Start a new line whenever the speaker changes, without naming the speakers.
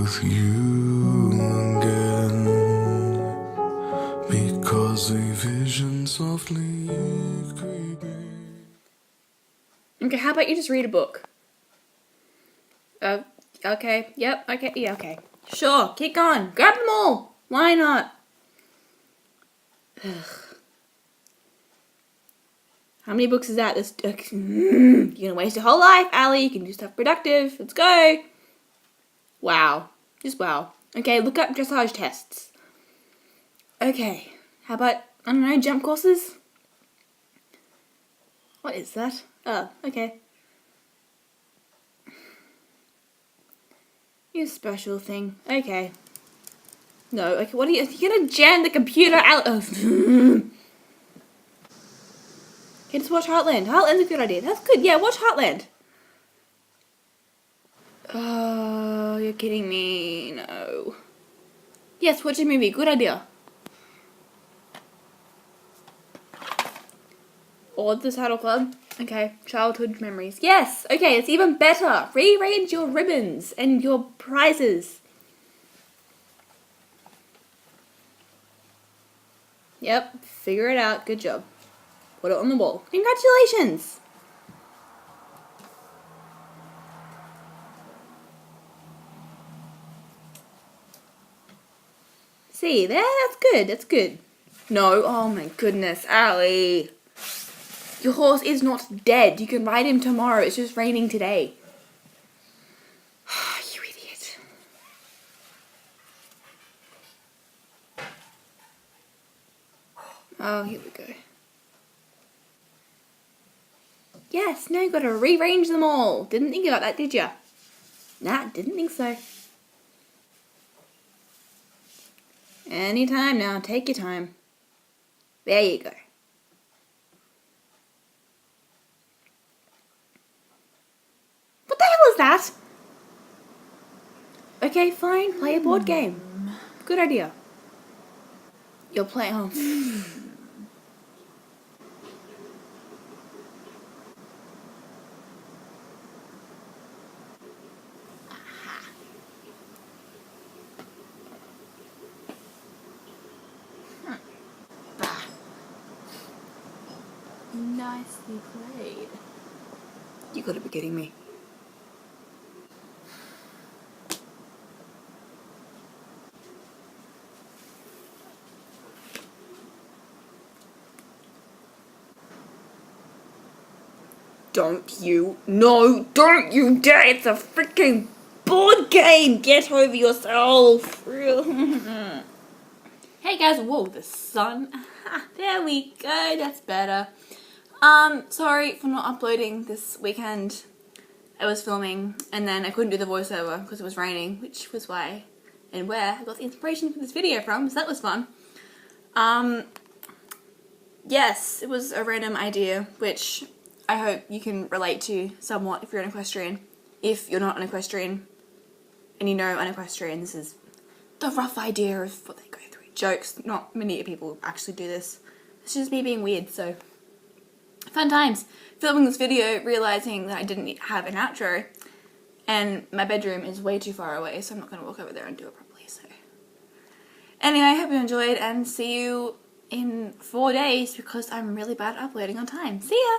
with you again, because a vision softly creeping.
Okay, how about you just read a book? Okay, yep, okay, yeah, okay. Sure, keep going. Grab them all. Why not? Ugh. How many books is that? You're gonna waste your whole life, Ali. You can do stuff productive. Let's go. Wow. Just wow. Okay, look up dressage tests. Okay, how about, I don't know, jump courses? What is that? Oh, okay. You special thing. Okay. No, okay, what are you gonna jam the computer out? Okay, just watch Heartland. Heartland's a good idea. That's good. Yeah, watch Heartland. Oh, you're kidding me. No. Yes, watch a movie. Good idea. Or the Saddle Club. Okay, childhood memories. Yes, okay, it's even better. Rearrange your ribbons and your prizes. Yep, figure it out. Good job. Put it on the wall. Congratulations! See, there, that's good, that's good. No, oh my goodness, Ali. Your horse is not dead. You can ride him tomorrow. It's just raining today. You idiot. Oh, here we go. Yes, now you've got to rearrange them all. Didn't think about that, did ya? Nah, didn't think so. Anytime now, take your time. There you go. What the hell is that? Okay, fine, play a board game. Good idea. You're playing home. Nicely played. You gotta be kidding me. Don't you dare! It's a freaking board game! Get over yourself! Hey guys, whoa, the sun. There we go, that's better. Sorry for not uploading this weekend. I was filming and then I couldn't do the voiceover because it was raining, which was why and where I got the inspiration for this video from, so that was fun. Yes, it was a random idea, which I hope you can relate to somewhat if you're an equestrian. If you're not an equestrian and you know an equestrian, this is the rough idea of what they go through. Jokes, not many people actually do this. It's just me being weird, so fun times. Filming this video, realising that I didn't have an outro, and my bedroom is way too far away, so I'm not going to walk over there and do it properly, so. Anyway, I hope you enjoyed, and see you in 4 days, because I'm really bad at uploading on time. See ya!